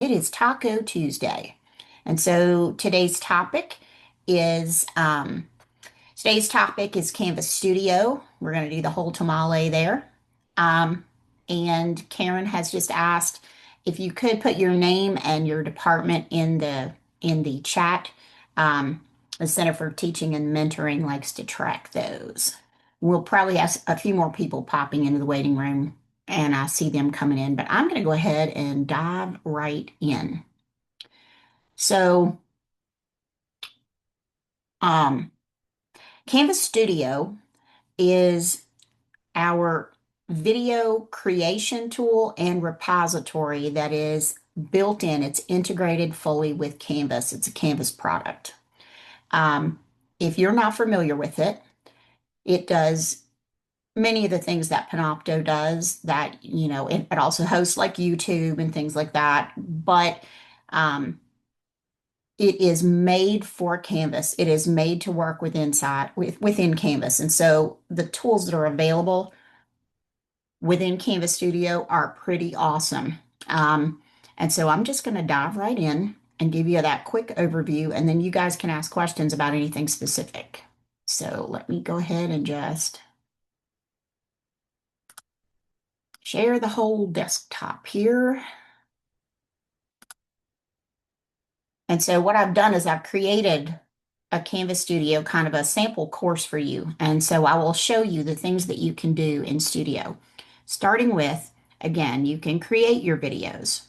It is Taco Tuesday. And so is today's topic is Canvas Studio. We're going to do the whole tamale there. Um, and Karen has just asked if you could put your name and your department in the chat. Um, the Center for Teaching and Mentoring likes to track those. We'll probably have a few more people popping into the waiting room, and I see them coming in, but I'm going to go ahead and dive right in. So, um, Canvas Studio is our video creation tool and repository that is built in. It's integrated fully with Canvas. It's a Canvas product. Um, if you're not familiar with it, it does many of the things that Panopto does that, it also hosts like YouTube and things like that. But um, it is made for Canvas. It is made to work within Canvas. And so the tools that are available within Canvas Studio are pretty awesome. And so I'm just going to dive right in and give you that quick overview, and then you guys can ask questions about anything specific. So let me go ahead and just share the whole desktop here. And so what I've done is I've created a Canvas Studio, kind of a sample course for you. And so I will show you the things that you can do in Studio. Starting with, again, you can create your videos.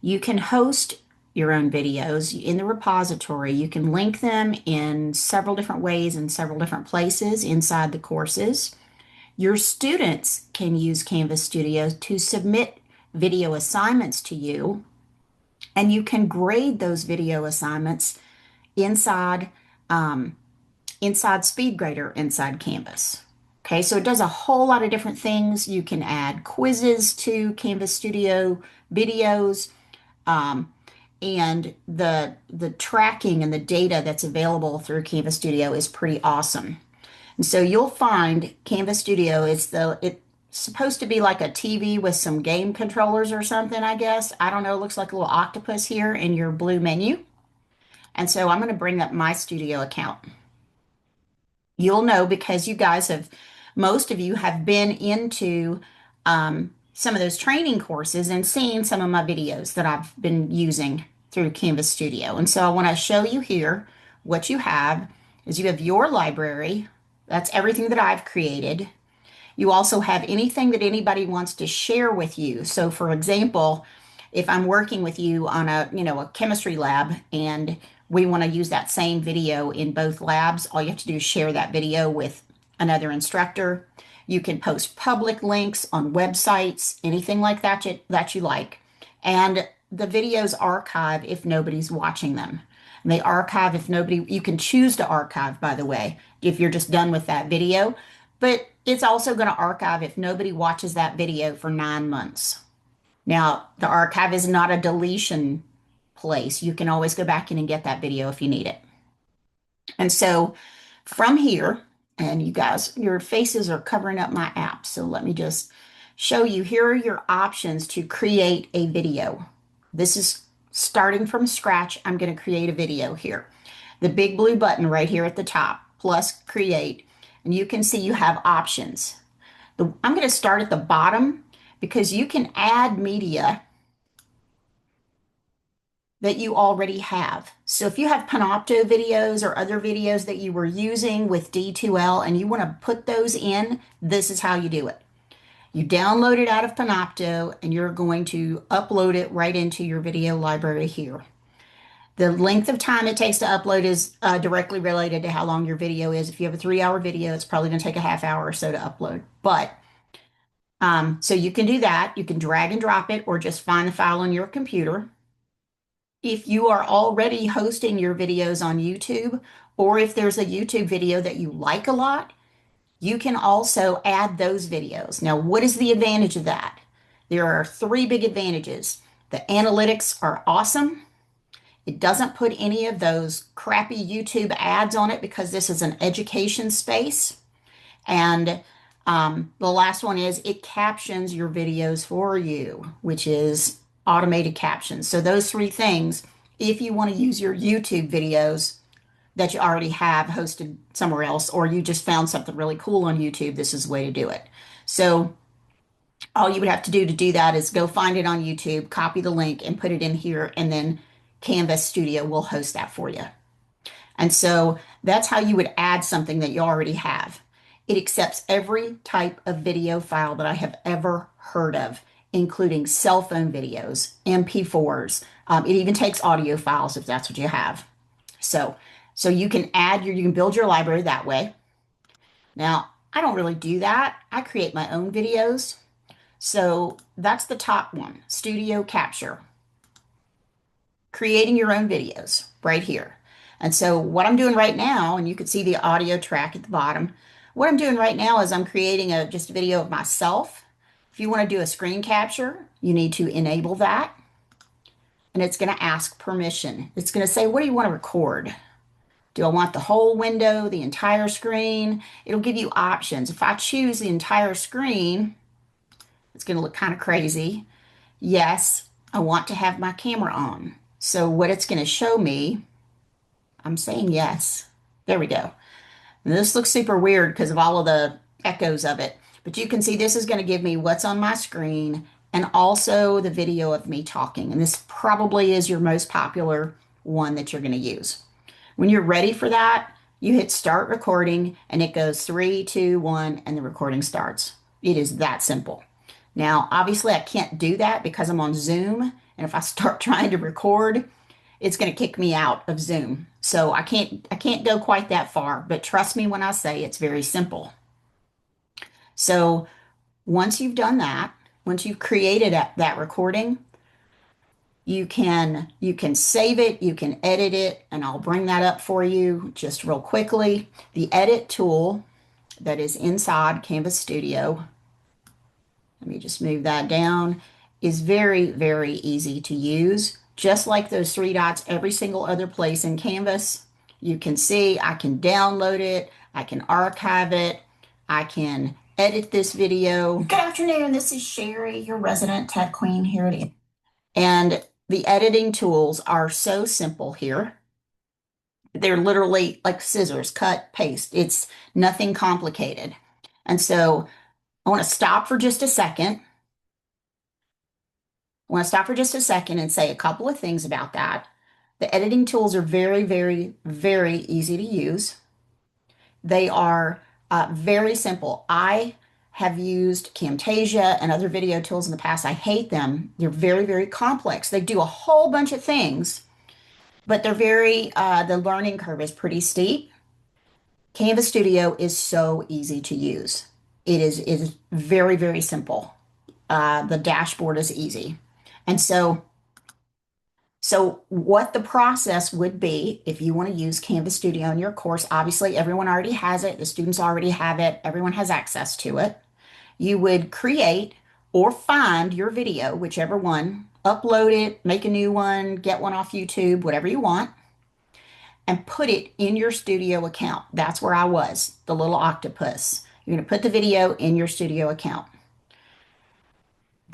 You can host your own videos in the repository. You can link them in several different ways in several different places inside the courses. Your students can use Canvas Studio to submit video assignments to you, and you can grade those video assignments inside um, inside SpeedGrader inside Canvas. Okay, so it does a whole lot of different things. You can add quizzes to Canvas Studio videos, um, and the tracking and the data that's available through Canvas Studio is pretty awesome. And so you'll find Canvas Studio is it's supposed to be like a TV with some game controllers or something, I guess. I don't know, it looks like a little octopus here in your blue menu. And so I'm going to bring up my studio account. You'll know because most of you have been into some of those training courses and seen some of my videos that I've been using through Canvas Studio. And so I want to show you here what you have is you have your library. That's everything that I've created. You also have anything that anybody wants to share with you. So for example, if I'm working with you on a chemistry lab and we want to use that same video in both labs, all you have to do is share that video with another instructor. You can post public links on websites, anything like that you like. And the videos archive if nobody's watching them. And they archive if nobody, you can choose to archive, by the way, if you're just done with that video. But it's also going to archive if nobody watches that video for 9 months. Now, the archive is not a deletion place. You can always go back in and get that video if you need it. And so from here, and you guys, your faces are covering up my app. So let me just show you. Here are your options to create a video. This is starting from scratch. I'm going to create a video here. The big blue button right here at the top, plus create. And you can see you have options. I'm going to start at the bottom because you can add media that you already have. So if you have Panopto videos or other videos that you were using with D2L and you want to put those in, this is how you do it. You download it out of Panopto and you're going to upload it right into your video library here. The length of time it takes to upload is directly related to how long your video is. If you have a 3-hour video, it's probably going to take a half hour or so to upload. But so you can do that. You can drag and drop it or just find the file on your computer. If you are already hosting your videos on YouTube, or if there's a YouTube video that you like a lot, you can also add those videos. Now, what is the advantage of that? There are 3 big advantages. The analytics are awesome. It doesn't put any of those crappy YouTube ads on it because this is an education space. And the last one is it captions your videos for you, which is automated captions. So those three things, if you want to use your YouTube videos that you already have hosted somewhere else, or you just found something really cool on YouTube, this is the way to do it. So all you would have to do that is go find it on YouTube, copy the link and put it in here, and then Canvas Studio will host that for you. And so that's how you would add something that you already have. It accepts every type of video file that I have ever heard of, including cell phone videos, MP4s. It even takes audio files if that's what you have. So, so you can you can build your library that way. Now, I don't really do that. I create my own videos. So that's the top one, Studio Capture, creating your own videos right here. And so what I'm doing right now, and you can see the audio track at the bottom, what I'm doing right now is I'm creating just a video of myself. If you want to do a screen capture, you need to enable that. And it's going to ask permission. It's going to say, what do you want to record? Do I want the whole window, the entire screen? It'll give you options. If I choose the entire screen, it's going to look kind of crazy. Yes, I want to have my camera on. So what it's going to show me, I'm saying yes. There we go. And this looks super weird because of all of the echoes of it. But you can see this is going to give me what's on my screen and also the video of me talking. And this probably is your most popular one that you're going to use. When you're ready for that, you hit start recording and it goes 3, 2, 1, and the recording starts. It is that simple. Now, obviously, I can't do that because I'm on Zoom. And if I start trying to record, it's going to kick me out of Zoom. So I can't go quite that far, but trust me when I say it's very simple. So once you've done that, once you've created that recording, you can save it, you can edit it, and I'll bring that up for you just real quickly. The edit tool that is inside Canvas Studio, let me just move that down, is very, very easy to use. Just like those three dots every single other place in Canvas, you can see I can download it, I can archive it, I can edit this video. Good afternoon, this is Sherry, your resident tech queen here at and the editing tools are so simple here. They're literally like scissors, cut, paste. It's nothing complicated. And so I want to stop for just a second. I want to stop for just a second and say a couple of things about that. The editing tools are very, very, very easy to use. They are very simple. I have used Camtasia and other video tools in the past. I hate them. They're very, very complex. They do a whole bunch of things, but the learning curve is pretty steep. Canvas Studio is so easy to use. It is very, very simple. The dashboard is easy. And so what the process would be if you want to use Canvas Studio in your course, obviously everyone already has it, the students already have it, everyone has access to it. You would create or find your video, whichever one, upload it, make a new one, get one off YouTube, whatever you want, and put it in your studio account. That's where I was, the little octopus. You're going to put the video in your studio account.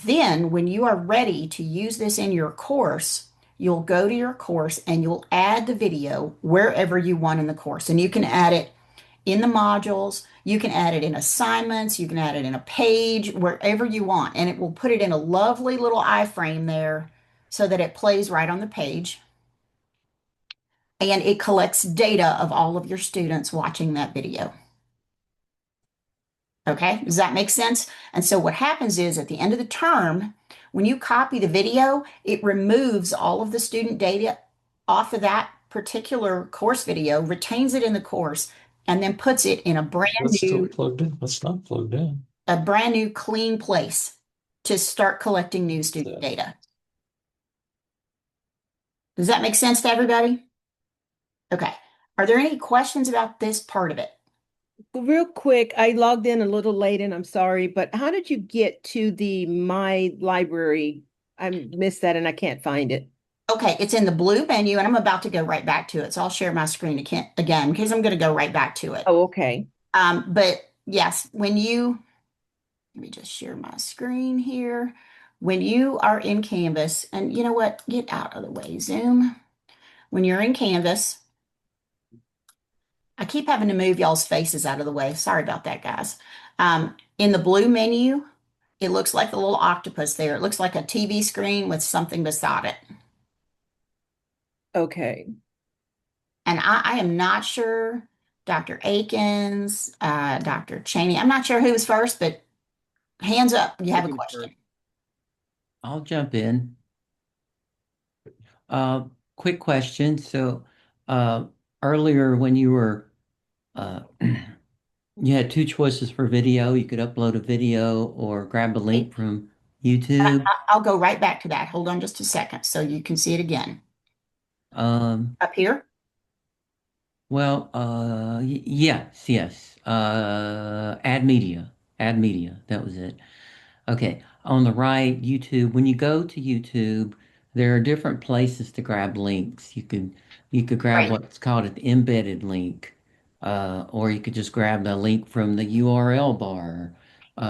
Then, when you are ready to use this in your course, you'll go to your course and you'll add the video wherever you want in the course. And you can add it in the modules, you can add it in assignments, you can add it in a page, wherever you want. And it will put it in a lovely little iframe there so that it plays right on the page. And it collects data of all of your students watching that video. Okay, does that make sense? And so what happens is at the end of the term, when you copy the video, it removes all of the student data off of that particular course video, retains it in the course, and then puts it in That's still plugged in. That's not plugged in. a brand new clean place to start collecting new student data. Does that make sense to everybody? Okay. Are there any questions about this part of it? Real quick, I logged in a little late and I'm sorry, but how did you get to the My Library? I missed that and I can't find it. Okay, it's in the blue menu and I'm about to go right back to it. So I'll share my screen again because I'm going to go right back to it. Oh, okay. But yes, let me just share my screen here. When you are in Canvas, and you know what? Get out of the way, Zoom. When you're in Canvas, I keep having to move y'all's faces out of the way. Sorry about that, guys. In the blue menu, it looks like a little octopus there. It looks like a TV screen with something beside it. Okay. And I am not sure, Dr. Akins, Dr. Cheney, I'm not sure who was first, but hands up, you have a question. I'll jump in. Uh, Quick question. So, uh, earlier when you were, you had two choices for video. You could upload a video or grab a link from YouTube. I'll go right back to that. Hold on just a second so you can see it again. Um, Up here? well, yes, yes. Add media. That was it. Okay. On the right, YouTube. When you go to YouTube, there are different places to grab links. You could grab Right. what's called an embedded link, or you could just grab the link from the URL bar.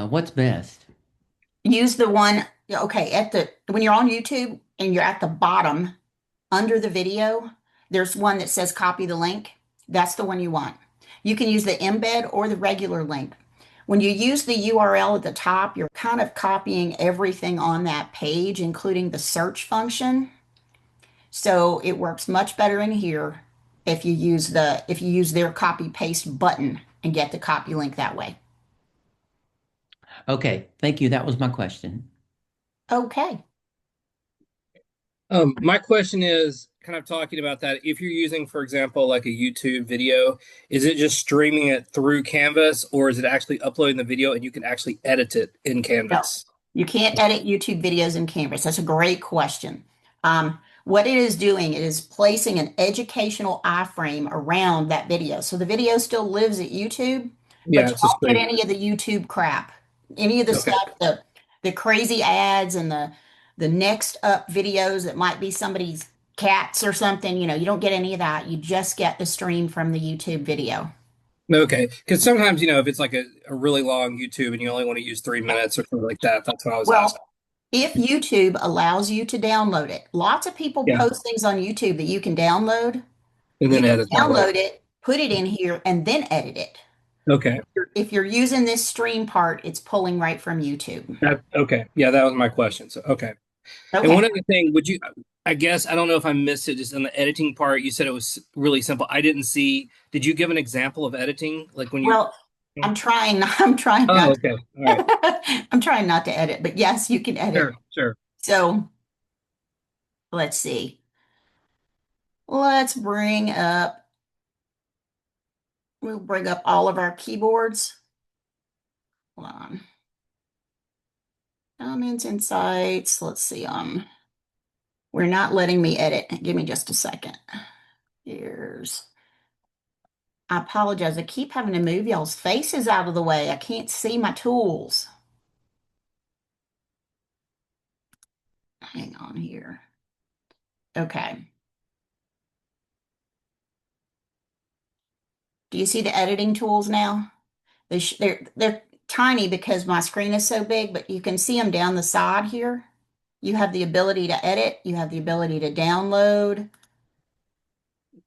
What's best? Use the one, okay, when you're on YouTube and you're at the bottom under the video, there's one that says copy the link. That's the one you want. You can use the embed or the regular link. When you use the URL at the top, you're kind of copying everything on that page, including the search function. So it works much better in here if you use their copy paste button and get the copy link that way. Okay, thank you. That was my question. Okay. My question is kind of talking about that. If you're using, for example, like a YouTube video, is it just streaming it through Canvas or is it actually uploading the video and you can actually edit it in No, Canvas? you can't edit YouTube videos in Canvas. That's a great question. What it is doing is placing an educational iframe around that video. So the video still lives at YouTube, Yeah, but you it's a won't get stream. any of the YouTube crap, any of the Okay. stuff, the crazy ads and the next up videos that might be somebody's cats or something. You don't get any of that. You just get the stream from the YouTube video. Okay. Because sometimes, if it's like a really long YouTube and you only want to use 3 minutes or something like that, that's what I was asking. Well, if YouTube allows you to download it, lots of people Yeah. post things on YouTube that you can download. And You then can edit that way. download it, put it in here, and then edit it. Okay. If you're using this stream part, it's pulling right from YouTube. Okay. Yeah, that was my question. So, okay. And Okay. one other thing, I guess, I don't know if I missed it, just in the editing part, you said it was really simple. I didn't see, did you give an example of editing? Like when you, Well, I'm trying oh, not okay. All right. I'm trying not to edit, but yes, you can edit. Sure, sure. So let's see. We'll bring up all of our keyboards. Hold on. Comments, insights. Let's see. We're not letting me edit. Give me just a second. I apologize. I keep having to move y'all's faces out of the way. I can't see my tools. Hang on here. Okay. Do you see the editing tools now? They're tiny because my screen is so big, but you can see them down the side here. You have the ability to edit. You have the ability to download.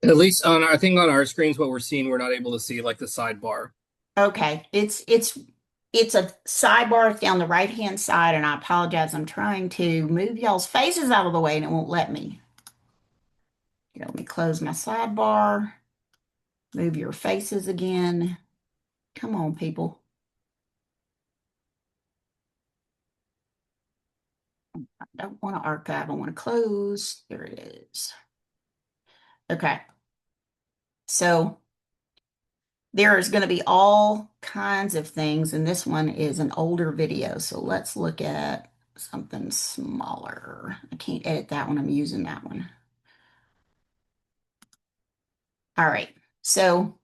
At least I think on our screens, what we're seeing, we're not able to see like the sidebar. Okay, it's a sidebar down the right-hand side, and I apologize. I'm trying to move y'all's faces out of the way, and it won't let me. Here, let me close my sidebar. Move your faces again. Come on, people. I don't want to archive. I want to close. There it is. Okay. So there is going to be all kinds of things, and this one is an older video. So let's look at something smaller. I can't edit that one. I'm using that one. All right. So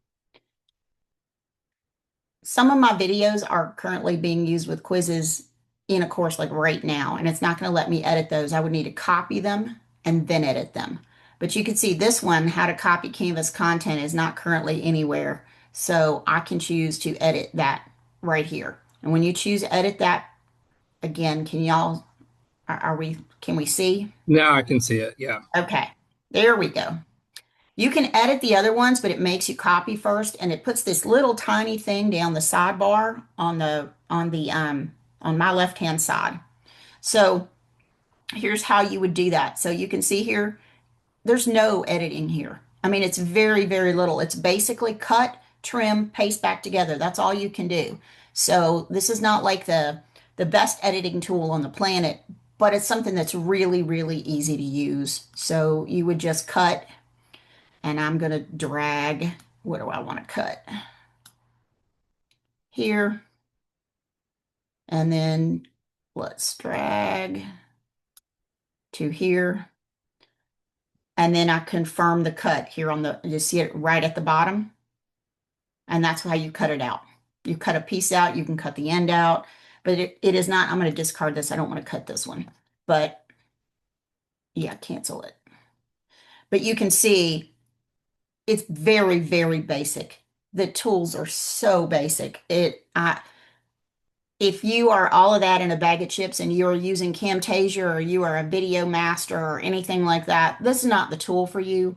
some of my videos are currently being used with quizzes in a course like right now, and it's not going to let me edit those. I would need to copy them and then edit them. But you can see this one, how to copy Canvas content, is not currently anywhere. So I can choose to edit that right here. And when you choose edit that, again, can y'all can we see? Now I can see it. Yeah. Okay, there we go. You can edit the other ones, but it makes you copy first, and it puts this little tiny thing down the sidebar on my left-hand side. So here's how you would do that. So you can see here, there's no editing here. I mean, it's very, very little. It's basically cut, trim, paste back together. That's all you can do. So this is not like the best editing tool on the planet, but it's something that's really, really easy to use. So you would just cut, and I'm going to drag. What do I want to cut? Here. And then let's drag to here. And then I confirm the cut here you see it right at the bottom. And that's how you cut it out. You cut a piece out, you can cut the end out, but it is not, I'm going to discard this. I don't want to cut this one, but yeah, cancel it. But you can see it's very, very basic. The tools are so basic. If you are all of that in a bag of chips and you're using Camtasia or you are a video master or anything like that, this is not the tool for you.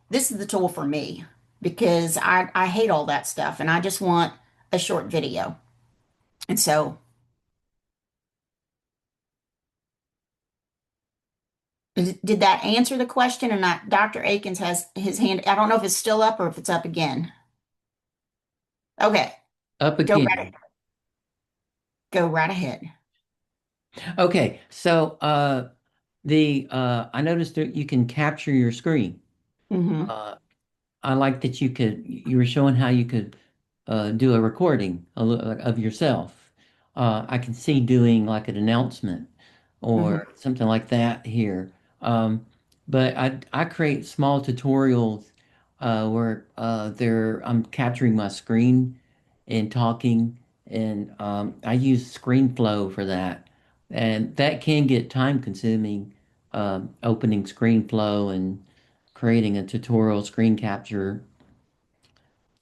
This is the tool for me because I hate all that stuff and I just want a short video. And so, did that answer the question? And not, Dr. Akins has his hand. I don't know if it's still up or if it's up again. Okay, Up go again. right, go right ahead. Okay, so I noticed that you can capture your screen. Hmm. Uh, I like that you were showing how you could do a recording of yourself. I can see doing like an announcement Hmm. or something like that here. Um, but I create small tutorials where I'm capturing my screen and talking, and I use ScreenFlow for that, and that can get time consuming. Opening ScreenFlow and creating a tutorial screen capture.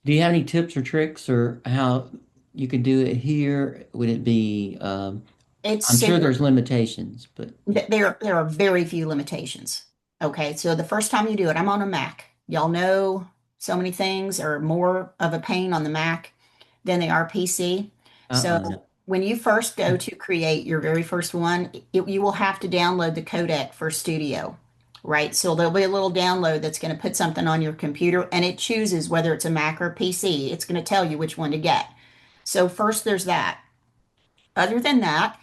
Do you have any tips or tricks or how you could do it here? Would it be, It's I'm sure super. there's limitations, but yeah. There are very few limitations. Okay, so the first time you do it, I'm on a Mac. Y'all know so many things are more of a pain on the Mac than they are PC. So No. when you first go to create your very first one, you will have to download the codec for Studio, right? So there'll be a little download that's going to put something on your computer and it chooses whether it's a Mac or PC. It's going to tell you which one to get. So first there's that. Other than that,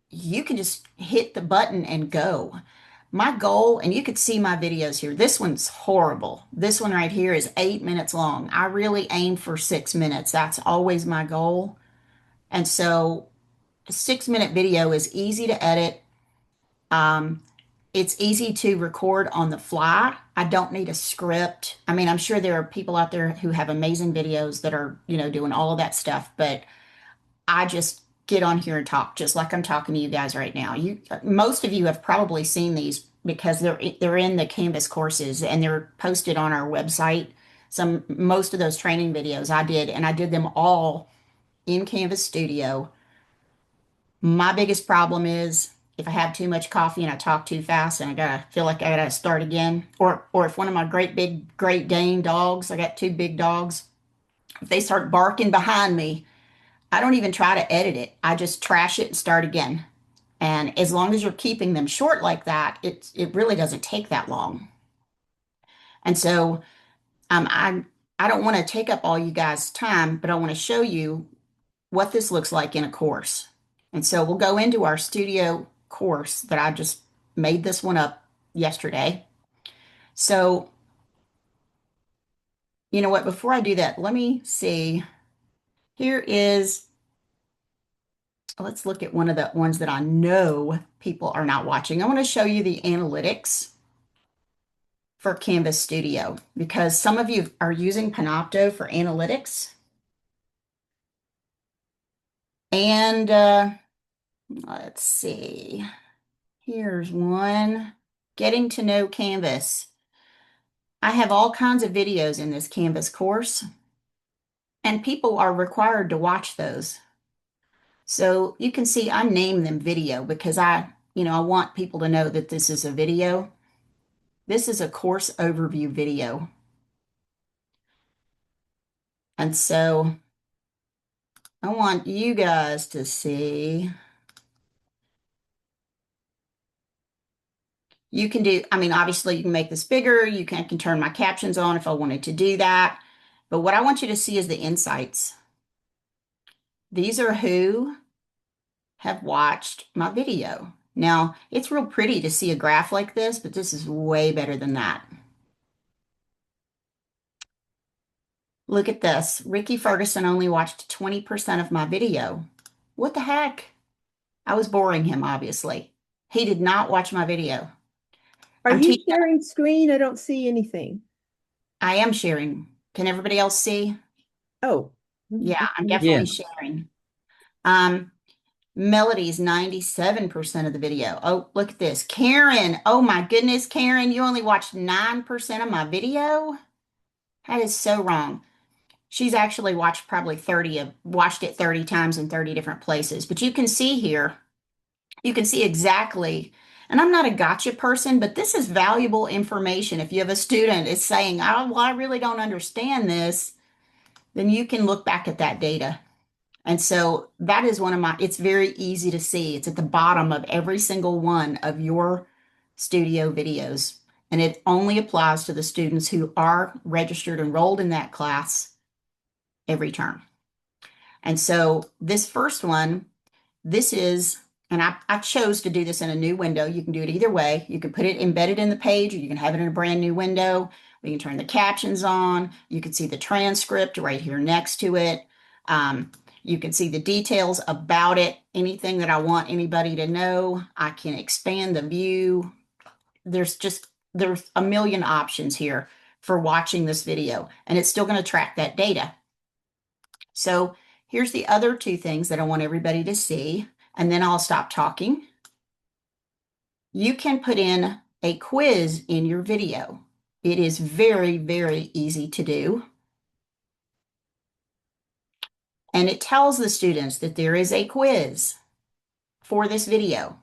you can just hit the button and go. My goal, and you could see my videos here. This one's horrible. This one right here is 8 minutes long. I really aim for 6 minutes. That's always my goal. And so a 6 minute video is easy to edit. Um, it's easy to record on the fly. I don't need a script. I mean, I'm sure there are people out there who have amazing videos that are, doing all of that stuff, but I just get on here and talk just like I'm talking to you guys right now. Most of you have probably seen these because they're in the Canvas courses and they're posted on our website. Most of those training videos I did, and I did them all in Canvas Studio. My biggest problem is if I have too much coffee and I talk too fast and I gotta feel like I gotta start again, or if one of my great big Great Dane dogs, I got two big dogs, if they start barking behind me, I don't even try to edit it. I just trash it and start again. And as long as you're keeping them short like that, it really doesn't take that long. And so I don't want to take up all you guys' time, but I want to show you what this looks like in a course. And so we'll go into our studio course that I just made this one up yesterday. So you know what, before I do that, let me see. Here is Let's look at one of the ones that I know people are not watching. I want to show you the analytics for Canvas Studio because some of you are using Panopto for analytics. And let's see. Here's one. Getting to know Canvas. I have all kinds of videos in this Canvas course, and people are required to watch those. So you can see I name them video because I want people to know that this is a video. This is a course overview video. And so I want you guys to see. You can do, I mean, obviously you can make this bigger. I can turn my captions on if I wanted to do that. But what I want you to see is the insights. These are who have watched my video. Now, it's real pretty to see a graph like this, but this is way better than that. Look at this. Ricky Ferguson only watched 20% of my video. What the heck? I was boring him, obviously. He did not watch my video. Are you sharing screen? I don't see anything. I am sharing. Can everybody else see? Oh. Yeah, I'm definitely sharing. Melody's 97% of the video. Oh, look at this. Karen. Oh my goodness, Karen, you only watched 9% of my video? That is so wrong. She's actually watched watched it 30 times in 30 different places. But you can see here, you can see exactly, and I'm not a gotcha person, but this is valuable information. If you have a student is saying, oh, well, I really don't understand this, then you can look back at that data. And so that is it's very easy to see. It's at the bottom of every single one of your studio videos. And it only applies to the students who are registered, enrolled in that class every term. And so this first one, and I chose to do this in a new window. You can do it either way. You can put it embedded in the page, or you can have it in a brand new window. We can turn the captions on. You can see the transcript right here next to it. You can see the details about it, anything that I want anybody to know. I can expand the view. There's a million options here for watching this video, and it's still going to track that data. So here's the other two things that I want everybody to see, and then I'll stop talking. You can put in a quiz in your video. It is very, very easy to do. And it tells the students that there is a quiz for this video.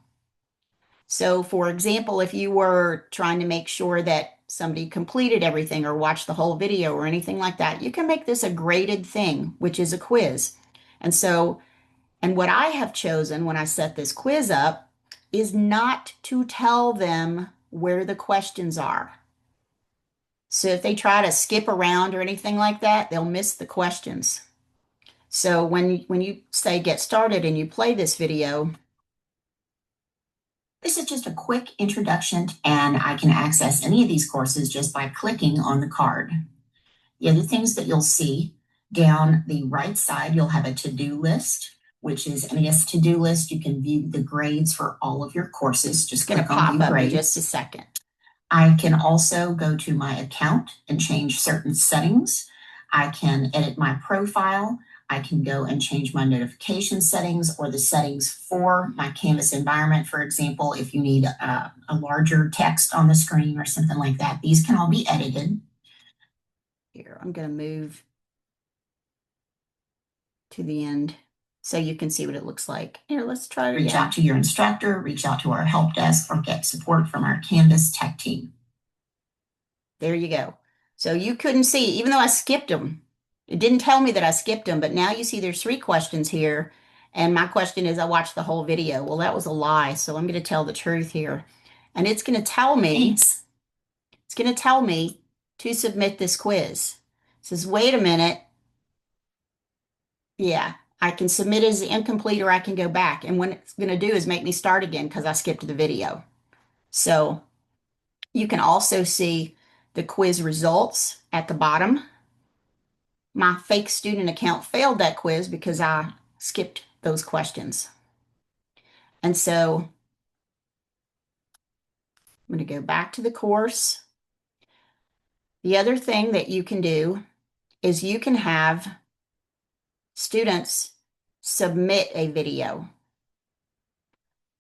So for example, if you were trying to make sure that somebody completed everything or watched the whole video or anything like that, you can make this a graded thing, which is a quiz. And what I have chosen when I set this quiz up is not to tell them where the questions are. So if they try to skip around or anything like that, they'll miss the questions. So when you say get started and you play this video, this is just a quick introduction, and I can access any of these courses just by clicking on the card. The other things that you'll see down the right side, you'll have a to-do list, which is, and yes, to-do list, you can view the grades for all of your courses. Just click on view grades. In just a second. I can also go to my account and change certain settings. I can edit my profile. I can go and change my notification settings or the settings for my Canvas environment. For example, if you need a larger text on the screen or something like that, these can all be edited. Here, I'm going to move to the end so you can see what it looks like. Here, let's try it again. Reach out to your instructor, reach out to our help desk, or get support from our Canvas tech team. There you go. So you couldn't see, even though I skipped them. It didn't tell me that I skipped them, but now you see there's 3 questions here. And my question is, I watched the whole video. Well, that was a lie. So I'm going to tell the truth here. And it's going to tell me, to submit this quiz. It says, wait a minute. Yeah, I can submit it as incomplete or I can go back. And what it's going to do is make me start again because I skipped the video. So you can also see the quiz results at the bottom. My fake student account failed that quiz because I skipped those questions. And so I'm going to go back to the course. The other thing that you can do is you can have students submit a video.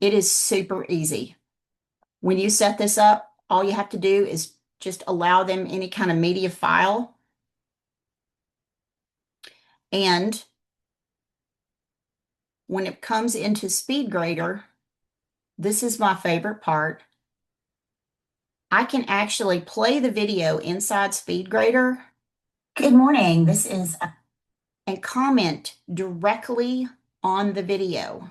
It is super easy. When you set this up, all you have to do is just allow them any kind of media file. And when it comes into SpeedGrader, this is my favorite part. I can actually play the video inside SpeedGrader. Good morning. And comment directly on the video.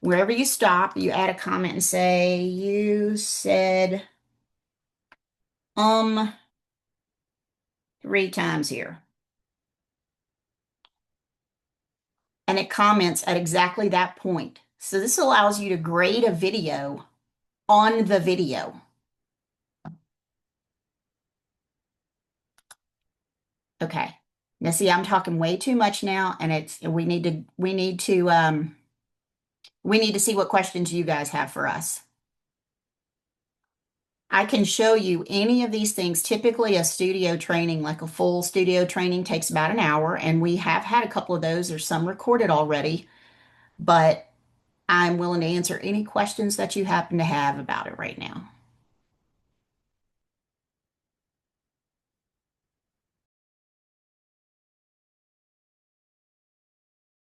Wherever you stop, you add a comment and say, you said, 3 times here. And it comments at exactly that point. So this allows you to grade a video on the video. Okay. Now see, I'm talking way too much now, and we need to see what questions you guys have for us. I can show you any of these things. Typically a studio training, like a full studio training, takes about an hour, and we have had a couple of those. There's some recorded already, but I'm willing to answer any questions that you happen to have about it right now.